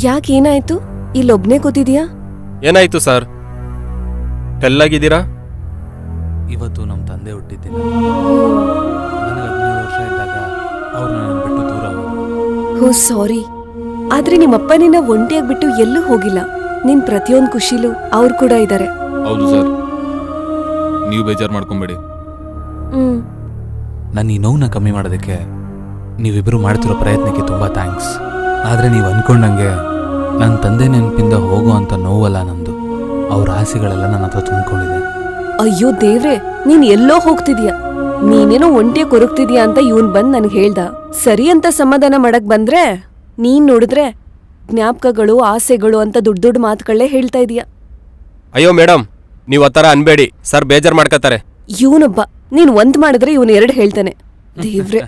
ಯಾಕೇನಾಯ್ತು? ಇಲ್ಲೊಬ್ನೇ ಕೂತಿದ್ಯಾ? ಏನಾಯ್ತು ಸರ್, ಟೆಲ್ಲಾಗಿದ್ದೀರಾ? ಇವತ್ತು ನಮ್ಮ ತಂದೆ ಹುಟ್ಟಿದ್ದಿಲ್ಲ. ನನಗೆ 15 ವರ್ಷ ಇದ್ದಾಗ ಅವ್ರು ನನ್ನ ಬಿಟ್ಟು ದೂರ ಹೋದ್ರು. ಹೋ ಸಾರಿ. ಆದ್ರೆ ನಿಮ್ಮಪ್ಪ ನಿನ್ನ ಒಂಟಿಯಾಗಿ ಬಿಟ್ಟು ಎಲ್ಲೂ ಹೋಗಿಲ್ಲ. ನಿನ್ ಪ್ರತಿಯೊಂದು ಖುಷಿಲೂ ಅವ್ರು ಕೂಡ ಇದ್ದಾರೆ. ಹೌದು ಸರ್, ನೀವು ಬೇಜಾರು ಮಾಡ್ಕೊಂಬೇಡಿ. ನನ್ನ ಈ ನೋವನ್ನ ಕಮ್ಮಿ ಮಾಡೋದಕ್ಕೆ ನೀವಿಬ್ಬರು ಮಾಡ್ತಿರೋ ಪ್ರಯತ್ನಕ್ಕೆ ತುಂಬ ಥ್ಯಾಂಕ್ಸ್. ಆದರೆ ನೀವು ಅಂದ್ಕೊಂಡಂಗೆ ನನ್ನ ತಂದೆ ನೆನಪಿಂದ ಹೋಗುವಂಥ ನೋವಲ್ಲ ನಂದು. ಅವ್ರ ಆಸೆಗಳೆಲ್ಲ ನನ್ನ ಹತ್ರ ತುಂಬಿಕೊಂಡಿದೆ. ಅಯ್ಯೋ ದೇವ್ರೆ, ನೀನ್ ಎಲ್ಲೋ ಹೋಗ್ತಿದ್ಯಾ. ನೀನೇನೋ ಒಂಟಿಯಾಗಿ ಕೊರಗ್ತಿದ್ಯಾ ಅಂತ ಇವನ್ ಬಂದ್ ನನ್ಗೆ ಹೇಳ್ದ. ಸರಿ ಅಂತ ಸಮಾಧಾನ ಮಾಡಕ್ ಬಂದ್ರೆ ನೀನ್ ನೋಡಿದ್ರೆ ಜ್ಞಾಪಕಗಳು, ಆಸೆಗಳು ಅಂತ ದೊಡ್ಡ ದೊಡ್ಡ ಮಾತುಗಳೇ ಹೇಳ್ತಾ ಇದೀಯ. ಅಯ್ಯೋ ಮೇಡಮ್, ನೀವು ಆ ಥರ ಅನ್ಬೇಡಿ, ಸರ್ ಬೇಜಾರು ಮಾಡ್ಕೋತಾರೆ. ಇವನೊಬ್ಬ, ನೀನ್ ಒಂದ್ ಮಾಡಿದ್ರೆ ಇವನ್ 2 ಹೇಳ್ತಾನೆ. ದೇವ್ರೆ.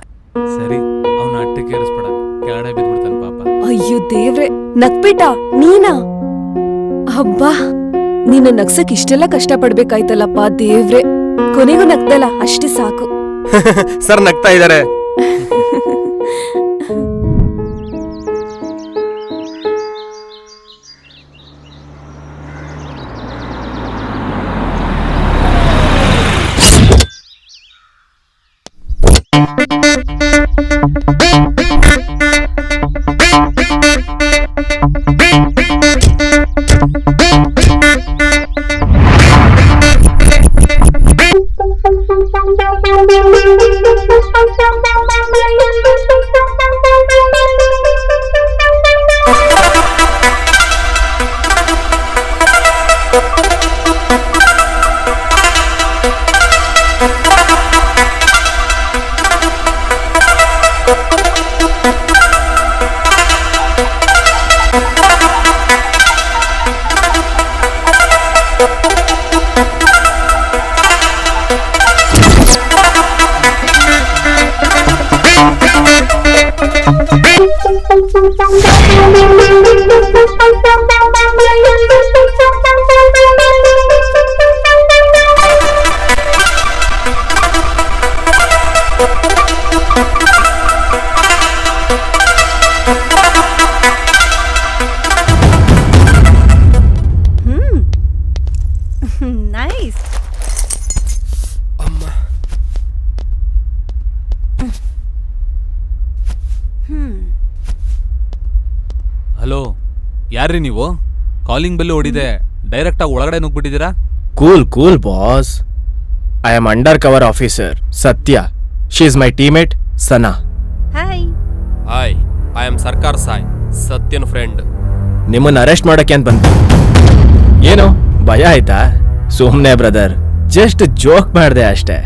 ಸರಿ, ಅವನ ಅಟ್ಟಕ್ಕೆ ಏರಿಸ್ಬೇಡ, ಕೆಳಗಡೆ ಬಿದ್ಬಿಡ್ತಾನೆ ಪಾಪ. ಅಯ್ಯೋ ದೇವ್ರೆ, ನಕ್ಬಿಟ್ಟ ನೀನಾ? ಹಬ್ಬಾ, ನಿನ್ನ ನಗ್ಸಕ್ ಇಷ್ಟೆಲ್ಲ ಕಷ್ಟ ಪಡ್ಬೇಕಾಯ್ತಲ್ಲಪ್ಪ ದೇವ್ರೆ. ಕೊನೆಗೂ ನಗ್ದಲ್ಲ, ಅಷ್ಟೇ ಸಾಕು. ಸರ್ ನಗ್ತಾ ಇದ್ದಾರೆ. ನೈಸ್. ಹಲೋ, ಯಾರ್ರಿ ನೀವು? ಕಾಲಿಂಗ್ ಬೆಲ್ ಹೊಡಿದೆ, ಡೈರೆಕ್ಟಾಗಿ ಒಳಗಡೆ ನುಗ್ಬಿಟ್ಟಿದ್ದೀರಾ? Cool boss. I am undercover officer Sathya. She is my teammate Sana. Hi. Hi, I am Sarkar Sai, ಸತ್ಯನ್ ಫ್ರೆಂಡ್. ನಿಮ್ಮನ್ನ ಅರೆಸ್ಟ್ ಮಾಡಕ್ಕೆ ಅಂತ ಬಂತು. ಏನು ಭಯ ಆಯ್ತಾ? ಸುಮ್ನೆ ಬ್ರದರ್, ಜಸ್ಟ್ ಜೋಕ್ ಮಾಡ್ದೆ ಅಷ್ಟೇ.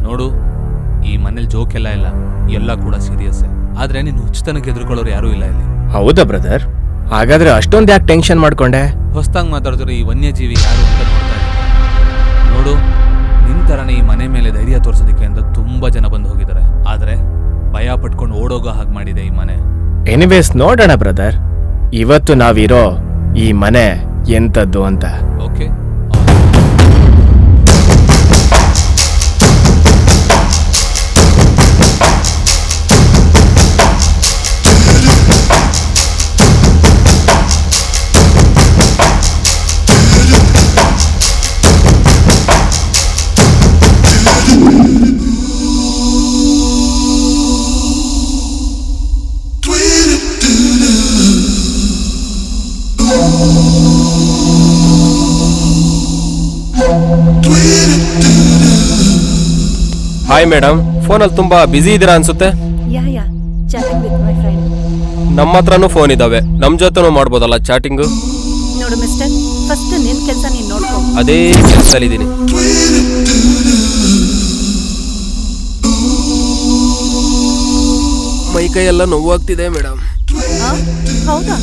ನೋಡು, ಈ ಮನೇಲಿ ಜೋಕ್ ಎಲ್ಲ ಇಲ್ಲ, ಎಲ್ಲ ಕೂಡ ಸೀರಿಯಸ್. ಆದ್ರೆ ನೀನು ಹುಚ್ಚತನಕ್ಕೆ ಎದುರ್ಕೊಳ್ಳೋರು ಯಾರೂ ಇಲ್ಲ ಇಲ್ಲಿ. ಹೌದಾ ಬ್ರದರ್? ಹಾಗಾದ್ರೆ ಅಷ್ಟೊಂದು ಯಾಕೆ ಟೆನ್ಷನ್ ಮಾಡ್ಕೊಂಡೆ? ಹೊಸ್ದಾಗಿ ಮಾತಾಡಿದ್ರೆ ಈ ವನ್ಯಜೀವಿ ಯಾರು ಅಂತ ನೋಡ್ತಾ ಇದ್ದೀನಿ. ನೋಡು, ನಿನ್ ತರನೇ ಈ ಮನೆ ಮೇಲೆ ಧೈರ್ಯ ತೋರಿಸೋದಕ್ಕೆ ಅಂತ ತುಂಬಾ ಜನ ಬಂದು ಹೋಗಿದ್ದಾರೆ. ಆದ್ರೆ ಭಯ ಪಟ್ಕೊಂಡು ಓಡೋಗೋ ಹಾಗೆ ಮಾಡಿದೆ ಈ ಮನೆ. ಎನಿವೇಸ್ ನೋಡೋಣ ಬ್ರದರ್, ಇವತ್ತು ನಾವಿರೋ ಈ ಮನೆ ಎಂತದ್ದು ಅಂತ. ಓಕೆ. ಹಾಯ್ ಮೇಡಮ್, ಫೋನಲ್ಲಿ ತುಂಬಾ ಬ್ಯುಸಿ ಇದ್ದೀರಾ ಅನ್ಸುತ್ತೆ. ಯಾ ಚಾಟಿಂಗ್ ವಿತ್ ಮೈ ಫ್ರೆಂಡ್. ನಮ್ಮ ಹತ್ರನೂ ಫೋನ್ ಇದಾವೆ, ನಮ್ ಜೊತೆನೂ ಮಾಡ್ಬೋದಲ್ಲ ಚಾಟಿಂಗು? ನೋಡು ಮಿಸ್ಟರ್, ಫಸ್ಟ್ ನಿನ್ ಕೆಲಸ ನೀನ್ ನೋಡ್ಕೊ. ಅದೇ ಕೆಲಸದಲ್ಲಿದ್ದೀನಿ. ಮೈಕೈ ಎಲ್ಲ ನೋವಾಗ್ತಿದೆ ಮೇಡಮ್. ಹೌದಾ?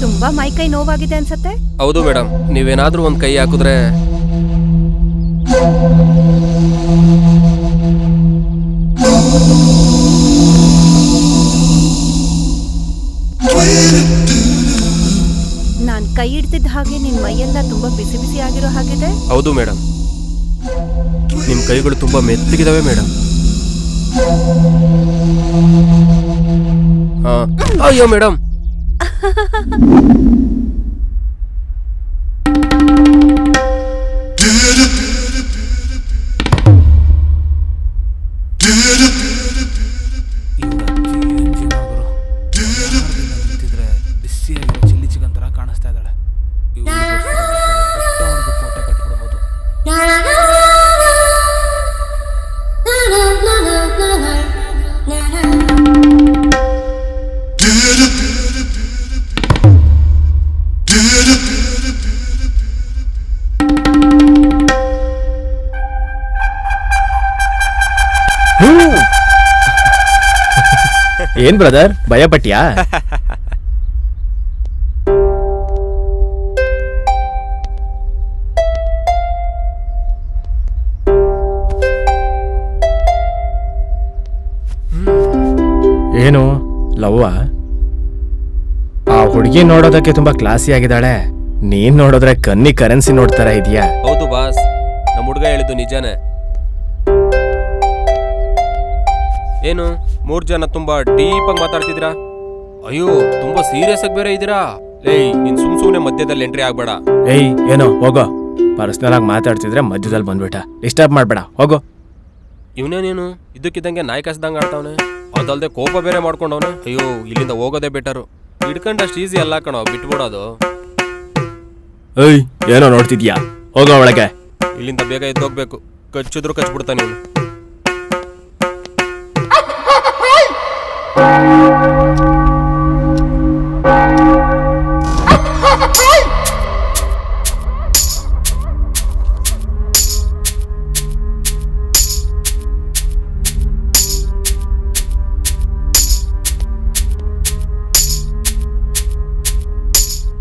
ತುಂಬಾ ಮೈಕೈ ನೋವಾಗಿದೆ ಅನ್ಸತ್ತೆ. ಹೌದು ಮೇಡಮ್, ನೀವೇನಾದ್ರೂ ಒಂದ್ ಕೈ ಹಾಕಿದ್ರೆ. ನಾನ್ ಕೈ ಹಿಡ್ತಿದ್ದ ಹಾಗೆ ನಿನ್ ಮೈಯೆಲ್ಲ ತುಂಬಾ ಬಿಸಿ ಬಿಸಿ ಆಗಿರೋ ಹಾಗಿದೆ. ಹೌದು ಮೇಡಮ್, ನಿಮ್ ಕೈಗಳು ತುಂಬಾ ಮೆತ್ತಗಿದಾವೆ ಮೇಡಮ್. ಅಯ್ಯೋ ಮೇಡಮ್, ಬಿಸಿಯಾಗಿರೋ ಚಿಲ್ಲಿ ಚಿಕನ್ ತರ ಕಾಣಿಸ್ತಾ ಇದ್ದಾಳೆ. ಕೋಟೆ ಕಟ್ಬಿಡ್ಬೋದು. ಏನ್ ಬ್ರದರ್, ಭಯ ಪಟ್ಯಾ? ಏನು ಲವ್ವ? ಆ ಹುಡುಗಿ ನೋಡೋದಕ್ಕೆ ತುಂಬಾ ಕ್ಲಾಸಿ ಆಗಿದ್ದಾಳೆ, ನೀನ್ ನೋಡಿದ್ರೆ ಕನ್ನಿ ಕರೆನ್ಸಿ ನೋಡ್ತಾರ ಇದೆಯಾ? ಹೌದು ಬಾಸ್, ನಮ್ಮ ಹುಡುಗ ಹೇಳಿದ್ದು ನಿಜಾನೇ. ಏನು 3 ಜನ ತುಂಬಾ ಡೀಪ್ ಆಗಿ ಮಾತಾಡ್ತಿದ್ದೀರಾ? ಅಯ್ಯೋ, ತುಂಬಾ ಸೀರಿಯಸ್ ಆಗಿ ಬೇರೆ ಇದ್ದೀರಾ. ಏಯ್, ನೀನ್ ಸುಮ್ನೆ ಮಧ್ಯದಲ್ಲಿ ಎಂಟ್ರಿ ಆಗ್ಬೇಡ. ಏಯ್ ಏನೋ ಹೋಗೋ, ಪರ್ಸನಲ್ ಆಗಿ ಮಾತಾಡ್ತಿದ್ರೆ ಮಧ್ಯದಲ್ಲಿ ಬಂದ್ಬಿಟ್ಟ, ಡಿಸ್ಟರ್ಬ್ ಮಾಡ್ಬೇಡ, ಹೋಗೋ. ಇವನೇನೇನು ಇದಕ್ಕಿದ್ದಂಗೆ ನಾಯಿ ಕಸ್ದಂಗೆ ಆಡ್ತಾವನೆ, ಅದಲ್ದೆ ಕೋಪ ಬೇರೆ ಮಾಡ್ಕೊಂಡವನೆ. ಅಯ್ಯೋ, ಇಲ್ಲಿಂದ ಹೋಗೋದೇ ಬೆಟರು. ಹಿಡ್ಕೊಂಡಷ್ಟು ಈಸಿ ಅಲ್ಲ ಕಣೋ, ಬಿಟ್ಬಿಡೋದು. ಏಯ್ ಏನೋ ನೋಡ್ತಿದ್ಯಾ, ಹೋಗೋ ಒಳಗೆ. ಇಲ್ಲಿಂದ ಬೇಗ ಎದ್ದೋಗ್ಬೇಕು, ಕಚ್ಚಿದ್ರು ಕಚ್ಬಿಡ್ತಾನೆ ಇವನು.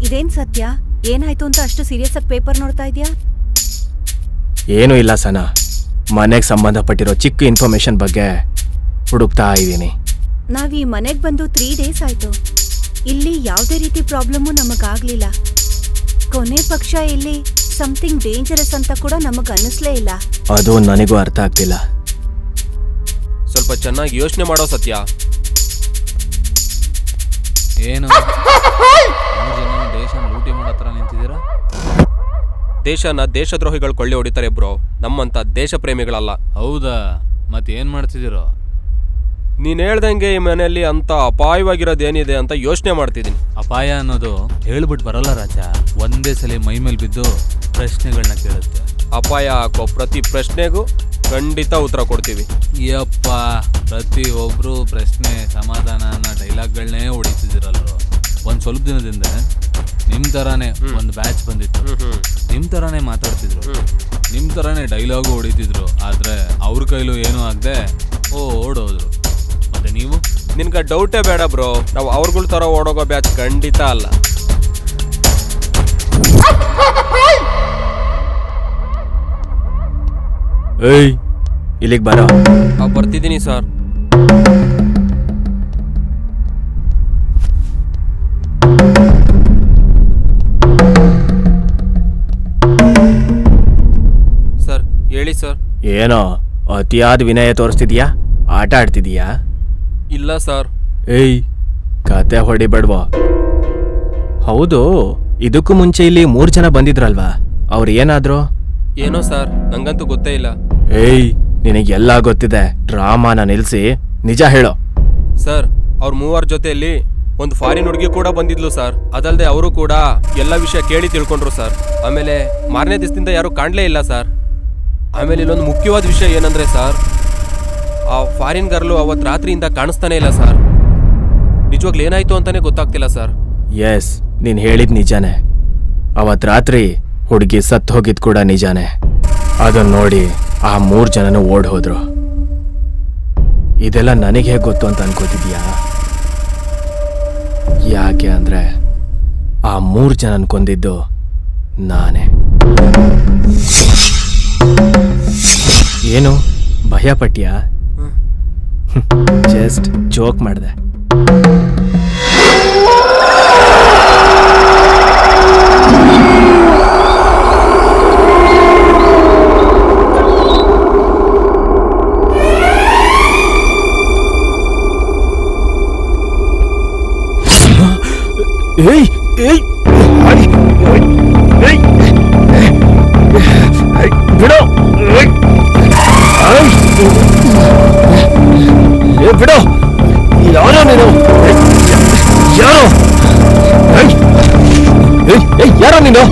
ಇದೇನ್ ಸತ್ಯ, ಏನಾಯ್ತು ಅಂತ ಅಷ್ಟು ಸೀರಿಯಸ್ ಆಗಿ ಪೇಪರ್ ನೋಡ್ತಾ ಇದ್ಯಾ? ಏನೂ ಇಲ್ಲ ಸನಾ, ಮನೆಗೆ ಸಂಬಂಧಪಟ್ಟಿರೋ ಚಿಕ್ಕ ಇನ್ಫಾರ್ಮೇಶನ್ ಬಗ್ಗೆ ಹುಡುಕ್ತಾ ಇದ್ದೀನಿ. ನಾವ್ ಈ ಮನೆಗ್ ಬಂದು 3 ಡೇಸ್ ಆಯ್ತು. ಇಲ್ಲಿ ಯಾವುದೇ ರೀತಿ ಪ್ರಾಬ್ಲಮ್ಮು ನಮಗಾಗ್ಲಿಲ್ಲ. ಕೊನೆ ಪಕ್ಷ ಇಲ್ಲಿ ಸಮಥಿಂಗ್ ಡೇಂಜರಸ್ ಅಂತ ಕೂಡ ನಮಗ್ ಅನ್ನಿಸ್ಲೇ ಇಲ್ಲ. ಅದು ನನಗೂ ಅರ್ಥ ಆಗ್ತಿಲ್ಲ. ಸ್ವಲ್ಪ ಚೆನ್ನಾಗಿ ಯೋಚನೆ ಮಾಡೋ ಸತ್ಯ. ಏನು ದೇಶನ ಲೂಟಿ ಮಾಡೋ ಥರ ನಿಂತಿದ್ದೀರಾ? ದೇಶನ ದೇಶದ್ರೋಹಿಗಳು ಕೊಳ್ಳೆ ಹೊಡಿತಾರೆ ಬ್ರೋ, ನಮ್ಮಂತ ದೇಶ ಪ್ರೇಮಿಗಳಲ್ಲ. ಹೌದಾ, ಮತ್ತೇನ್ ಮಾಡ್ತಿದ್ದೀರೋ? ನೀನ್ ಹೇಳ್ದಂಗೆ ಈ ಮನೆಯಲ್ಲಿ ಅಂತ ಅಪಾಯವಾಗಿರೋದೇನಿದೆ ಅಂತ ಯೋಚನೆ ಮಾಡ್ತಿದ್ದೀನಿ. ಅಪಾಯ ಅನ್ನೋದು ಹೇಳ್ಬಿಟ್ಟು ಬರಲ್ಲ ರಾಜ, ಒಂದೇ ಸಲ ಮೈ ಮೇಲೆ ಬಿದ್ದು ಪ್ರಶ್ನೆಗಳನ್ನ ಕೇಳುತ್ತೆ. ಅಪಾಯ ಹಾಕೋ ಪ್ರತಿ ಪ್ರಶ್ನೆಗೂ ಖಂಡಿತ ಉತ್ತರ ಕೊಡ್ತೀವಿ. ಯಪ್ಪ, ಪ್ರತಿ ಒಬ್ರು ಪ್ರಶ್ನೆ ಸಮಾಧಾನ ಅನ್ನೋ ಡೈಲಾಗ್ಗಳನ್ನೇ ಹೊಡಿತಿದ್ದೀರಲ್ರು. ಒಂದ್ ಸ್ವಲ್ಪ ದಿನದಿಂದ ನಿಮ್ ತರಾನೇ ಒಂದು ಬ್ಯಾಚ್ ಬಂದಿತ್ತು, ನಿಮ್ ತರಾನೇ ಮಾತಾಡ್ತಿದ್ರು, ನಿಮ್ ತರಾನೇ ಡೈಲಾಗು ಹೊಡಿತಿದ್ರು. ಆದ್ರೆ ಅವ್ರ ಕೈಲೂ ಏನೂ ಆಗದೆ ಓಡೋದ್ರು. ಮತ್ತೆ ನೀವು? ನಿನ್ಗೆ ಡೌಟೇ ಬೇಡ ಬ್ರೋ, ನಾವು ಅವ್ರಗಳ ತರ ಓಡೋಗೋ ಬ್ಯಾಚ್ ಖಂಡಿತ ಅಲ್ಲ. ಏಯ್ ಇಲ್ಲಿಗೆ ಬರೋ. ಬರ್ತಿದ್ದೀನಿ ಸರ್. ಸರ್ ಹೇಳಿ ಸರ್. ಏನೋ ಅತಿಯಾದ ವಿನಯ ತೋರಿಸ್ತಿದ್ಯಾ, ಆಟ ಆಡ್ತಿದೀಯಾ? ಇಲ್ಲ ಸರ್. ಏಯ್ ಕತೆ ಹೊಡಿಬೇಡ್ವೋ. ಹೌದು, ಇದಕ್ಕೂ ಮುಂಚೆ ಇಲ್ಲಿ 3 ಜನ ಬಂದಿದ್ರಲ್ವಾ, ಅವ್ರು ಏನಾದ್ರು? ಏನೋ ಸರ್, ನಂಗಂತೂ ಗೊತ್ತೇ ಇಲ್ಲ. ಏಯ್ ನಿನಗೆಲ್ಲ ಗೊತ್ತಿದೆ, ಡ್ರಾಮಾನ ನಿಲ್ಸಿ ನಿಜ ಹೇಳೋ. ಸರ್, ಅವ್ರ 3 ಜೊತೆಯಲ್ಲಿ ಒಂದು ಫಾರಿನ್ ಹುಡುಗಿ ಕೂಡ ಬಂದಿದ್ಲು ಸರ್. ಅದಲ್ಲದೆ ಅವರು ಕೂಡ ಎಲ್ಲ ವಿಷಯ ಕೇಳಿ ತಿಳ್ಕೊಂಡ್ರು ಸರ್. ಆಮೇಲೆ ಮಾರನೇ ದಿವಸದಿಂದ ಯಾರು ಕಾಣಲೇ ಇಲ್ಲ ಸರ್. ಆಮೇಲೆ ಇಲ್ಲೊಂದು ಮುಖ್ಯವಾದ ವಿಷಯ ಏನಂದ್ರೆ ಸರ್, ಆ ಫಾರಿನ್ ಗರ್ಲು ಅವತ್ತು ರಾತ್ರಿಯಿಂದ ಕಾಣಿಸ್ತಾನೆ ಇಲ್ಲ ಸರ್. ನಿಜವಾಗ್ಲೂ ಏನಾಯ್ತು ಅಂತಾನೆ ಗೊತ್ತಾಗ್ತಿಲ್ಲ ಸರ್. ಎಸ್, ನೀನ್ ಹೇಳಿದ್ ನಿಜಾನೇ. ಅವತ್ ರಾತ್ರಿ ಹುಡುಗಿ ಸತ್ತು ಹೋಗಿದ್ ಕೂಡ ನಿಜಾನೇ. ಅದನ್ನ ನೋಡಿ ಆ 3 ಜನನು ಓಡ್ ಹೋದ್ರು. ಇದೆಲ್ಲ ನನಗೆ ಹೇಗೆ ಗೊತ್ತು ಅಂತ ಅನ್ಕೋತಿದ್ಯಾ? ಯಾಕೆ ಅಂದ್ರೆ ಆ 3 ಜನನ್ ಕೊಂದಿದ್ದು ನಾನೇ. ಏನು ಭಯ ಪಟ್ಯಾ? ಜಸ್ಟ್ ಜೋಕ್ ಮಾಡ್ದೆ. ಏಯ್ ಏಯ್ ಆಯ್, ಏಯ್, ಏಯ್, ಏಯ್, ಬಿಡು ಏಯ್, ಆಯ್, ಏ ಬಿಡು ಯಾರೋ ನೀನು ಏಯ್, ಯಾರೋ ಏಯ್, ಏಯ್, ಏಯ್, ಯಾರೋ ನೀನು